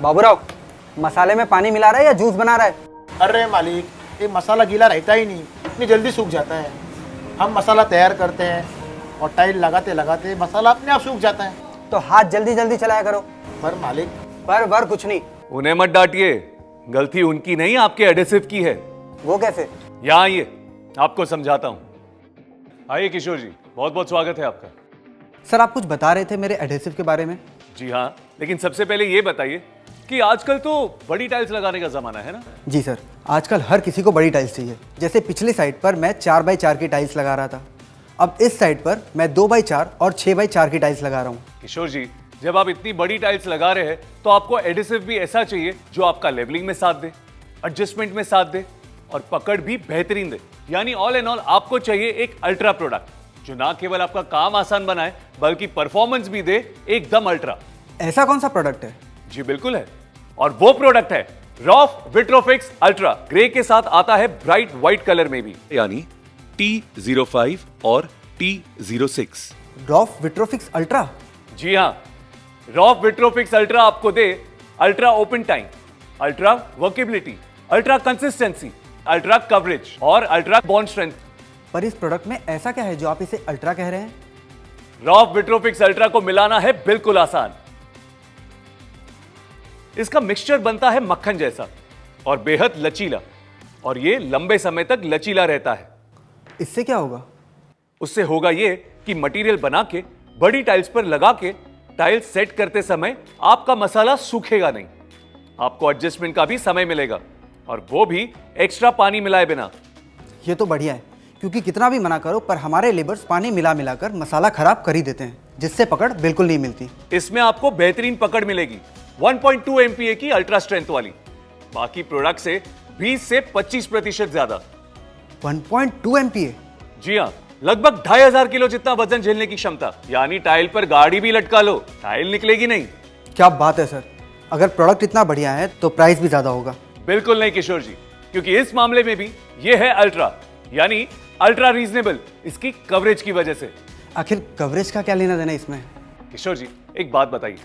बाबूराव, मसाले में पानी मिला रहा है या जूस बना रहा है? अरे मालिक, ये मसाला गीला रहता ही नहीं, इतनी जल्दी सूख जाता है। हम मसाला तैयार करते हैं और टाइल लगाते लगाते मसाला अपने आप सूख जाता है। तो हाथ जल्दी जल्दी चलाया करो। पर मालिक, पर कुछ नहीं। उन्हें मत डांटिए, गलती उनकी नहीं आपके एडेसिव की है। वो कैसे? यहाँ आइए, आपको समझाता हूँ। आइए किशोर जी, बहुत बहुत स्वागत है आपका। सर, आप कुछ बता रहे थे मेरे एडहेसिव के बारे में। जी हाँ, लेकिन सबसे पहले ये बताइए कि आजकल तो बड़ी टाइल्स लगाने का जमाना है ना। जी सर, आजकल हर किसी को बड़ी टाइल्स चाहिए। जैसे पिछली साइड पर मैं 4x4 की टाइल्स लगा रहा था, अब इस साइड पर मैं 2x4 और 6x4 की टाइल्स लगा रहा हूँ। किशोर जी, जब आप इतनी बड़ी टाइल्स लगा रहे हैं तो आपको एडिसिव भी ऐसा चाहिए जो आपका लेवलिंग में साथ दे, एडजस्टमेंट में साथ दे और पकड़ भी बेहतरीन दे। यानी ऑल एंड ऑल आपको चाहिए एक अल्ट्रा प्रोडक्ट जो ना केवल आपका काम आसान बनाए बल्कि परफॉर्मेंस भी दे एकदम अल्ट्रा। ऐसा कौन सा प्रोडक्ट है? जी बिल्कुल है, और वो प्रोडक्ट है रॉफ विट्रोफिक्स अल्ट्रा। ग्रे के साथ आता है ब्राइट व्हाइट कलर में भी, यानी T05 और T06। Rough Vitrofix ultra? जी हाँ, रॉफ विट्रोफिक्स अल्ट्रा आपको दे ultra open time, ultra workability, ultra consistency, ultra coverage और अल्ट्रा बॉन्ड स्ट्रेंथ। पर इस प्रोडक्ट में ऐसा क्या है जो आप इसे अल्ट्रा कह रहे हैं? रॉफ विट्रोफिक्स अल्ट्रा को मिलाना है बिल्कुल आसान। इसका मिक्सचर बनता है मक्खन जैसा और बेहद लचीला, और ये लंबे समय तक लचीला रहता है। इससे क्या होगा? उससे होगा ये कि मटेरियल बना के बड़ी टाइल्स पर लगा के टाइल्स सेट करते समय आपका मसाला सूखेगा नहीं, आपको एडजस्टमेंट का भी समय मिलेगा, और वो भी एक्स्ट्रा पानी मिलाए बिना। ये तो बढ़िया है, क्योंकि कितना भी मना करो पर हमारे लेबर्स पानी मिला मिलाकर मसाला खराब कर ही देते हैं, जिससे पकड़ बिल्कुल नहीं मिलती। इसमें आपको बेहतरीन पकड़ मिलेगी 1.2 MPa की अल्ट्रा स्ट्रेंथ वाली, बाकी प्रोडक्ट से 20 से 25% ज्यादा। 1.2 MPa? जी हाँ, लगभग 2500 किलो जितना वजन झेलने की क्षमता। यानी टाइल पर गाड़ी भी लटका लो, टाइल निकलेगी नहीं। क्या बात है सर, अगर प्रोडक्ट इतना बढ़िया है तो प्राइस भी ज्यादा होगा। बिल्कुल नहीं किशोर जी, क्योंकि इस मामले में भी ये है अल्ट्रा, यानी अल्ट्रा रीजनेबल इसकी कवरेज की वजह से। आखिर कवरेज का क्या लेना देना इसमें? किशोर जी, एक बात बताइए,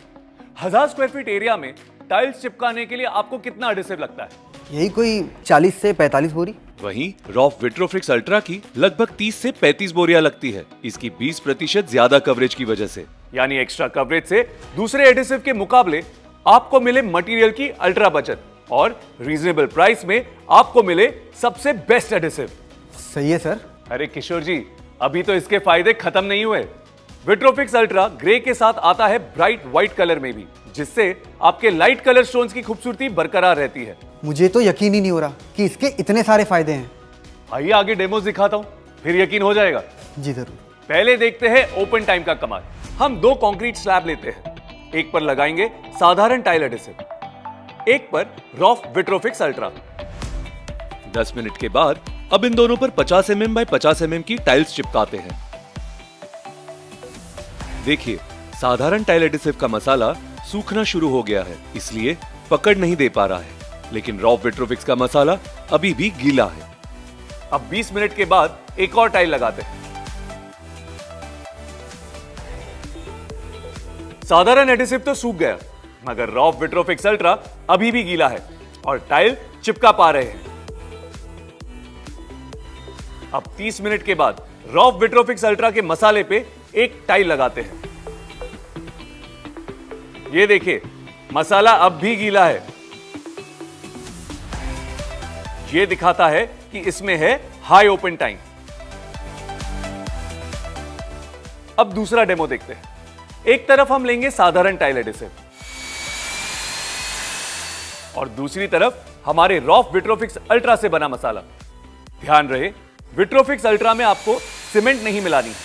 1000 स्क्वायर फीट एरिया में टाइल्स चिपकाने के लिए आपको कितना एडिसिव लगता है? यही कोई 40 से 45 बोरी। वहीं रॉफ विट्रोफिक्स अल्ट्रा की लगभग 30 से 35 बोरियां लगती है, इसकी 20% ज्यादा कवरेज की वजह से। यानी एक्स्ट्रा कवरेज से दूसरे एडिसिव के मुकाबले आपको मिले मटेरियल की अल्ट्रा बचत, और रीजनेबल प्राइस में आपको मिले सबसे बेस्ट एडिसिव। सही है सर। अरे किशोर जी, अभी तो इसके फायदे खत्म नहीं हुए। विट्रोफिक्स अल्ट्रा ग्रे के साथ आता है ब्राइट व्हाइट कलर में भी, जिससे आपके लाइट कलर स्टोन्स की खूबसूरती बरकरार रहती है। मुझे तो यकीन ही नहीं हो रहा कि इसके इतने सारे फायदे हैं। आइए आगे डेमोस दिखाता हूं, फिर यकीन हो जाएगा। जी जरूर। पहले देखते हैं ओपन टाइम का कमाल। हम 2 कंक्रीट स्लैब लेते हैं, एक पर लगाएंगे साधारण टाइल एडिसिव, एक पर रॉफ विट्रोफिक्स अल्ट्रा। 10 मिनट के बाद अब इन दोनों पर 50 mm बाय 50 mm की टाइल्स चिपकाते हैं। देखिए, साधारण टाइल एडिसिव का मसाला सूखना शुरू हो गया है, इसलिए पकड़ नहीं दे पा रहा है, लेकिन रॉफ विट्रोफिक्स का मसाला अभी भी गीला है। अब 20 मिनट के बाद एक और टाइल लगाते हैं। साधारण एडिसिव तो सूख गया, मगर रॉफ विट्रोफिक्स अल्ट्रा अभी भी गीला है और टाइल चिपका पा रहे हैं। अब 30 मिनट के बाद रॉफ विट्रोफिक्स अल्ट्रा के मसाले पे एक टाइल लगाते हैं। ये देखिए, मसाला अब भी गीला है। ये दिखाता है कि इसमें है हाई ओपन टाइम। अब दूसरा डेमो देखते हैं। एक तरफ हम लेंगे साधारण टाइल एडिसिव और दूसरी तरफ हमारे रॉफ विट्रोफिक्स अल्ट्रा से बना मसाला। ध्यान रहे, विट्रोफिक्स अल्ट्रा में आपको सीमेंट नहीं मिलानी है,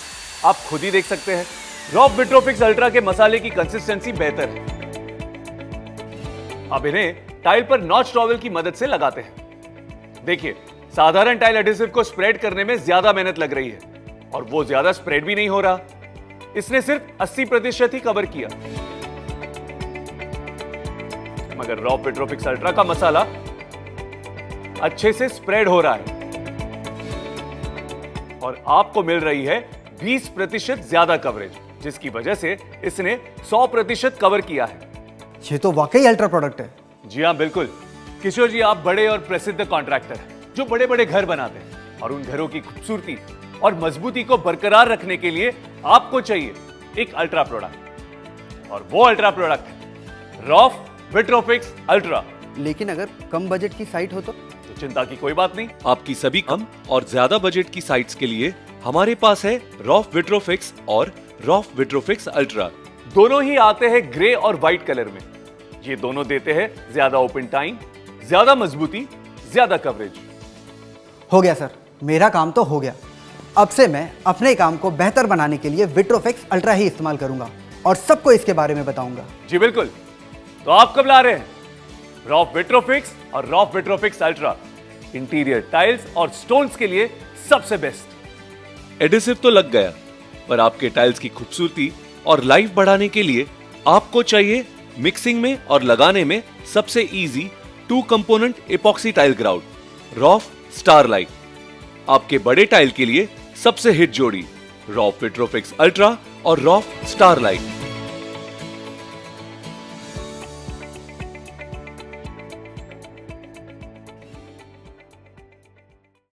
आप खुद ही देख सकते हैं। रॉफ विट्रोफिक्स अल्ट्रा के मसाले की कंसिस्टेंसी बेहतर है। अब इन्हें टाइल पर नॉच टॉवल की मदद से लगाते हैं। देखिए, साधारण टाइल एडिसिव को स्प्रेड करने में ज्यादा मेहनत लग रही है और वो ज्यादा स्प्रेड भी नहीं हो रहा। इसने सिर्फ 80% ही कवर किया, मगर रॉफ विट्रोफिक्स अल्ट्रा का मसाला अच्छे से स्प्रेड हो रहा है और आपको मिल रही है 20% ज्यादा कवरेज, जिसकी वजह से इसने 100% कवर किया है। ये तो वाकई अल्ट्रा प्रोडक्ट है। जी हाँ, बिल्कुल। किशोर जी, आप बड़े और प्रसिद्ध कॉन्ट्रैक्टर हैं जो बड़े बड़े घर बनाते हैं, और उन घरों की खूबसूरती और मजबूती को बरकरार रखने के लिए आपको चाहिए एक अल्ट्रा प्रोडक्ट, और वो अल्ट्रा प्रोडक्ट है रॉफ विट्रोफिक्स अल्ट्रा। लेकिन अगर कम बजट की साइट हो तो चिंता की कोई बात नहीं। आपकी सभी कम और ज्यादा बजट की साइट्स के लिए हमारे पास है रॉफ विट्रोफिक्स और रॉफ विट्रोफिक्स अल्ट्रा। दोनों ही आते हैं ग्रे और व्हाइट कलर में। ये दोनों देते हैं ज्यादा ओपन टाइम, ज्यादा मजबूती, ज्यादा कवरेज। हो गया सर, मेरा काम तो हो गया। अब से मैं अपने काम को बेहतर बनाने के लिए विट्रोफिक्स अल्ट्रा ही इस्तेमाल करूंगा और सबको इसके बारे में बताऊंगा। जी बिल्कुल। तो आप कब ला रहे हैं रॉफ विट्रोफिक्स और rough Vitrofix ultra? Interior tiles और स्टोन्स के लिए सबसे बेस्ट। एडिसिव तो लग गया, पर आपके टाइल्स की खूबसूरती और लाइफ बढ़ाने के लिए आपको चाहिए मिक्सिंग में और लगाने में सबसे easy 2 component epoxy tile grout rough starlight. आपके बड़े टाइल के लिए सबसे हिट जोड़ी रॉफ विट्रोफिक्स अल्ट्रा और रॉफ स्टारलाइट।